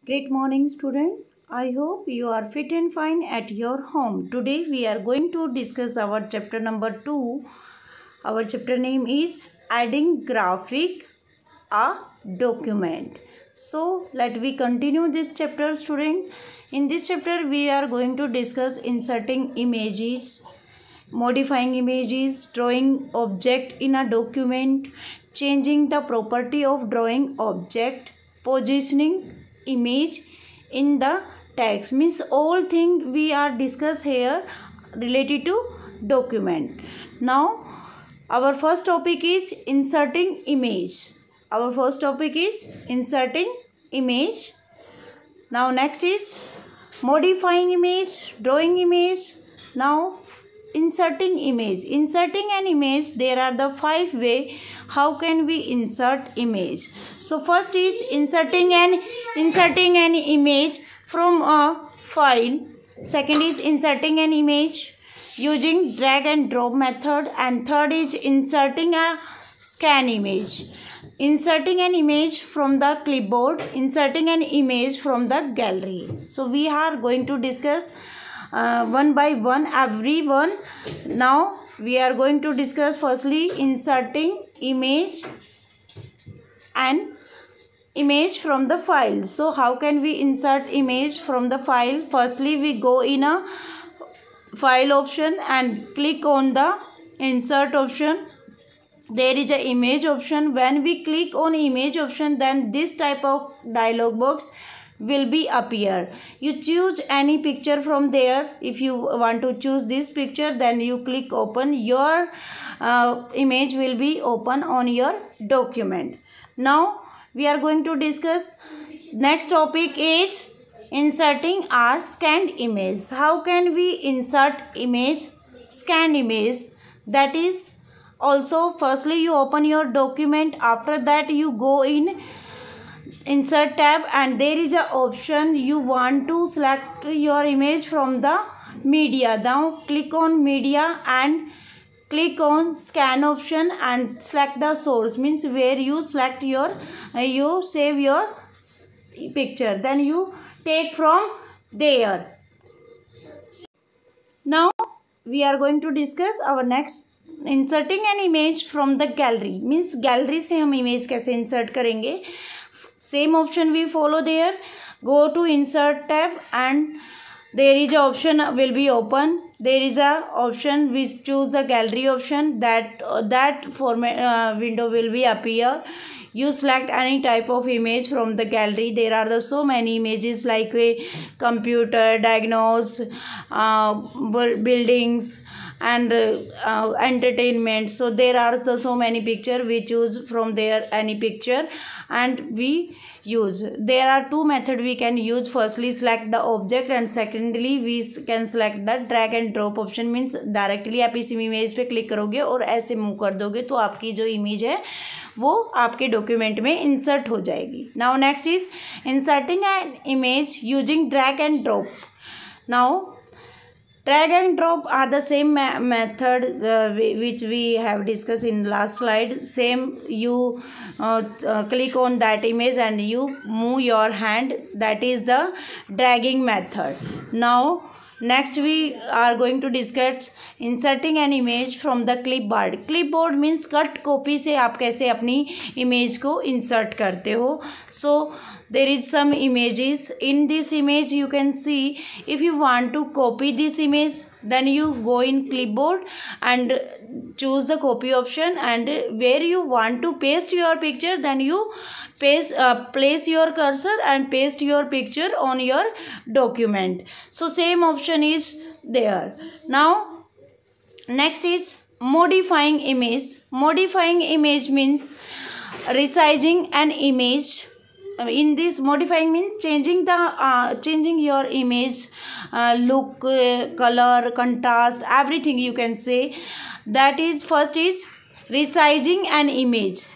Great morning, student. I hope you are fit and fine at your home. Today we are going to discuss our chapter number 2. Our chapter name is Adding Graphic a Document. So let we continue this chapter, student. In this chapter we are going to discuss inserting images, modifying images, drawing object in a document, changing the property of drawing object, positioning image in the text. Means all thing we are discuss here related to document. Now our first topic is inserting image. Now next is modifying image, drawing image. Now inserting image. Inserting an image, there are the 5 way how can we insert image. So first is inserting an image from a file. Second is inserting an image using drag and drop method, and third is inserting a scan image. Inserting an image from the clipboard, inserting an image from the gallery. So we are going to discuss one by one every one. Now we are going to discuss firstly inserting image and image from the file. So how can we insert image from the file? Firstly we go in a file option and click on the insert option. There is a image option. When we click on image option, then this type of dialog box will be appear. You choose any picture from there. If you want to choose this picture, then you click open. Your image will be open on your document. Now we are going to discuss next topic is inserting our scanned image. How can we insert image, scanned image? That is also firstly you open your document. After that you go in insert tab and there is a option you want to select your image from the media. Now click on media and click on scan option and select the source, means where you select your you save your picture, then you take from there. Now we are going to discuss our next inserting an image from the gallery. Means gallery से हम image कैसे insert करेंगे. Same option we follow there. Go to insert tab and there is a option will be open. There is a option we choose the gallery option. That format window will be appear. You select any type of image from the gallery. There are so many images like a computer, diagnose, buildings and entertainment. So there are so many picture. We choose from there any picture and we use. There are two methods we can use. Firstly select the object and secondly we can select the drag and drop option. Means directly आप इस image पे click करोगे और ऐसे move कर दोगे तो आपकी जो इमेज है वो आपके डॉक्यूमेंट में इंसर्ट हो जाएगी. Now next is inserting an image using drag and drop. Now drag and drop are the same method which we have discussed in last slide. Same, you click on that image and you move your hand. That is the dragging method. Now next we are going to discuss inserting an image from the clipboard. Clipboard means cut copy से आप कैसे अपनी image को insert करते हो. So there is some images. In this image you can see, if you want to copy this image, then you go in clipboard and choose the copy option, and where you want to paste your picture, then you place your cursor and paste your picture on your document. So same option is there. Now next is modifying image. Modifying image means resizing an image. In this modifying means changing your image look, color, contrast, everything you can say. That is first is resizing an image.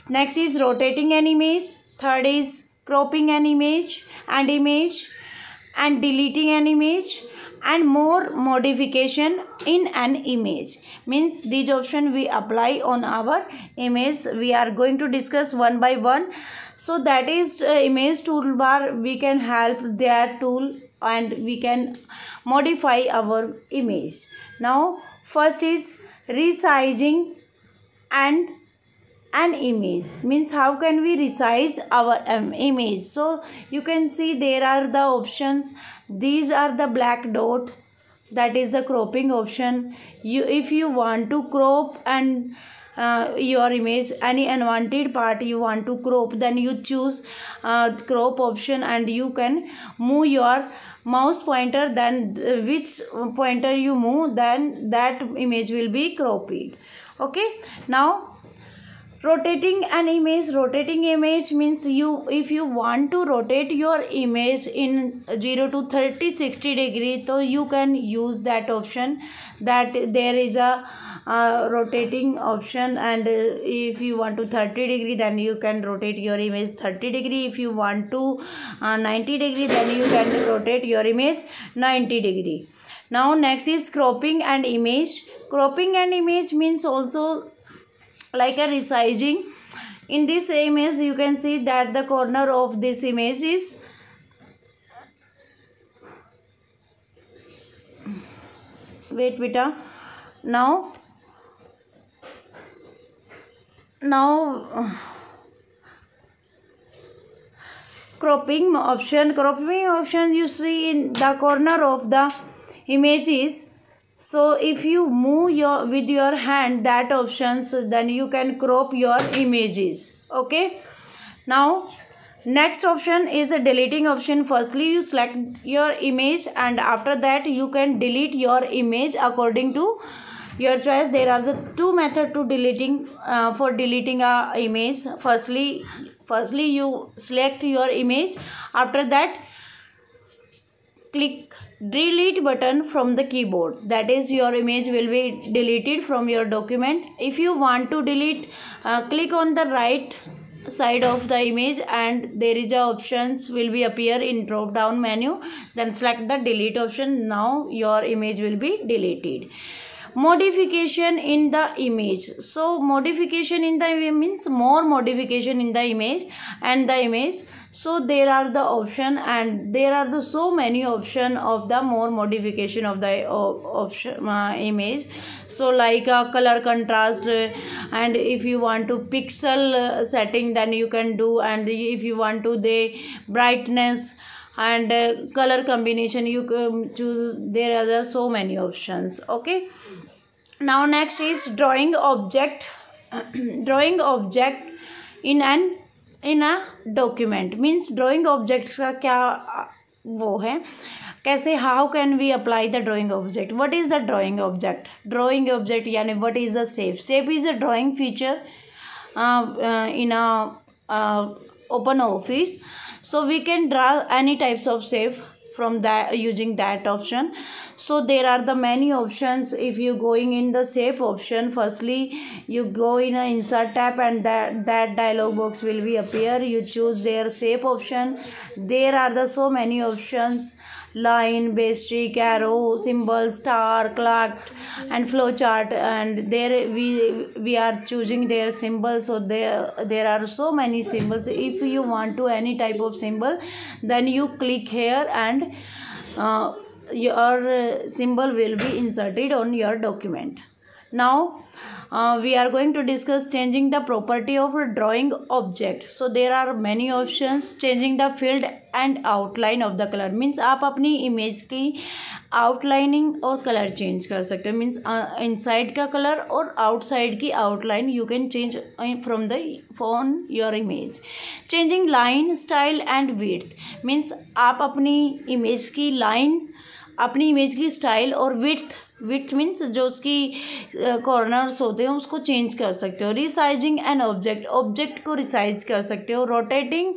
Next is rotating an image. Third is cropping an image and deleting an image, and more modification in an image. Means these option we apply on our image. We are going to discuss one by one. So that is image toolbar. We can help that tool and we can modify our image. Now first is resizing and an image, means how can we resize our image. So you can see there are the options. These are the black dot, that is the cropping option. If you want to crop and your image, any unwanted part you want to crop, then you choose crop option and you can move your mouse pointer, then which pointer you move, then that image will be cropped. Okay, now rotating an image. Rotating image means if you want to rotate your image in 0 to 60 degree, so you can use that option, that there is a rotating option, and if you want to 30 degree, then you can rotate your image 30 degree. If you want to 90 degree, then you can rotate your image 90 degree. Now next is cropping and image. Cropping and image means also like a resizing. In this image you can see that the corner of this image is wait beta. Now cropping option you see in the corner of the images. So if you move with your hand that options, then you can crop your images. Okay, now next option is a deleting option. Firstly you select your image and after that you can delete your image according to your choice. There are the two methods to deleting for deleting a image. Firstly you select your image, after that click delete button from the keyboard, that is your image will be deleted from your document. If you want to delete, click on the right side of the image and there is a options will be appear in drop down menu, then select the delete option. Now your image will be deleted. Modification in the image. So modification in the image means more modification in the image and the image. So there are the option and there are the so many option of the more modification of the option image. So like color contrast, and if you want to pixel setting, then you can do, and if you want to the brightness and color combination, you can choose. There are so many options. Okay, now next is drawing object. Drawing object in a document means drawing object का क्या वो है, कैसे, how can we apply the drawing object. What is the drawing object? Drawing object यानी what is the shape? Shape is a drawing feature in a open office. So we can draw any types of shape from that using that option. So there are the many options. If you going in the shape option, firstly you go in a insert tab and that dialog box will be appear. You choose their shape option. There are the so many options: line, basic, arrow, symbol, star, clock and flowchart, and there we are choosing their symbols. So there are so many symbols. If you want to any type of symbol, then you click here and your symbol will be inserted on your document. Now we are going to discuss changing the property of a drawing object. So there are many options. Changing the field and outline of the color means आप अपनी image की outlining और color change कर सकते हो. Means inside का color और outside की outline you can change from the on your image. Changing line, style and width means आप अपनी image की line, अपनी इमेज की स्टाइल और विड्थ मीन्स जो उसकी कॉर्नर्स होते हैं उसको चेंज कर सकते हो. रिसाइजिंग एन ऑब्जेक्ट को रिसाइज कर सकते हो. रोटेटिंग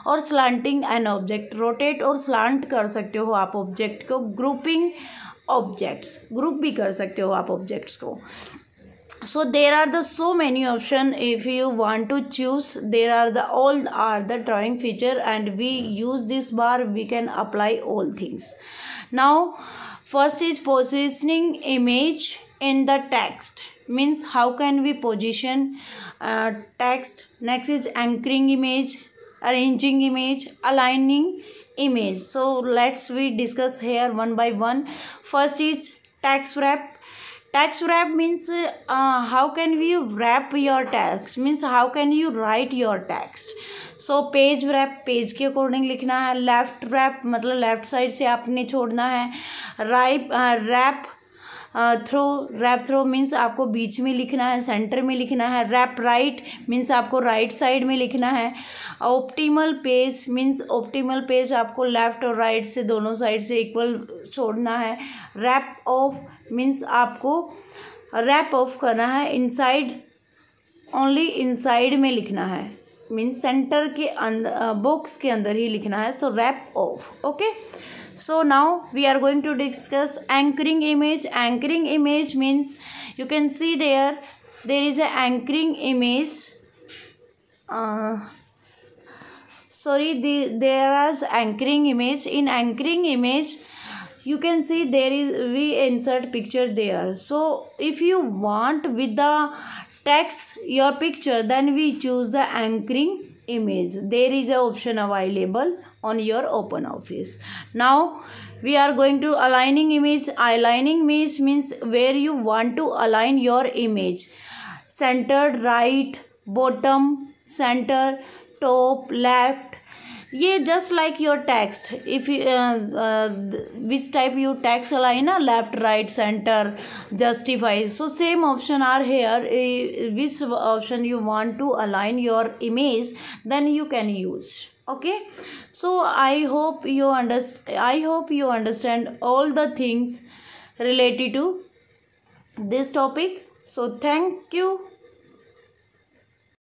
और स्लांटिंग एन ऑब्जेक्ट, रोटेट और स्लांट कर सकते हो आप ऑब्जेक्ट को. ग्रुपिंग ऑब्जेक्ट्स, ग्रुप भी कर सकते हो आप ऑब्जेक्ट्स को. So there are the so many option. If you want to choose, there are the all are the drawing feature and we use this bar, we can apply all things. Now first is positioning image in the text means how can we position text. Next is anchoring image arranging image, aligning image. So let's we discuss here one by one. First is text wrap. Text wrap means how can we wrap your text, means how can you write your text. So page wrap, page के according लिखना है. Left wrap मतलब left side से आपने छोड़ना है. Rap throw means आपको बीच में लिखना है, सेंटर में लिखना है. रैप राइट मीन्स आपको राइट साइड में लिखना है. Optimal page means optimal page आपको लेफ्ट और राइट से दोनों साइड से इक्वल छोड़ना है. रैप ऑफ मीन्स आपको रैप ऑफ करना है, इनसाइड ओनली इनसाइड में लिखना है, मीन्स सेंटर के अंदर बॉक्स के अंदर ही लिखना है. तो wrap off. Okay, so now we are going to discuss anchoring image. Anchoring image means you can see there is a anchoring image. There is anchoring image. In anchoring image you can see we insert picture there. So if you want with the text your picture, then we choose the anchoring image. There is a option available on your OpenOffice. Now we are going to aligning image. Aligning image means where you want to align your image, centered, right, bottom, center, top, left. ये just like your text. If you which type you text align na, left, right, center, justify. So same option are here. Which option you want to align your image, then you can use. Okay, so I hope you understand all the things related to this topic. So thank you.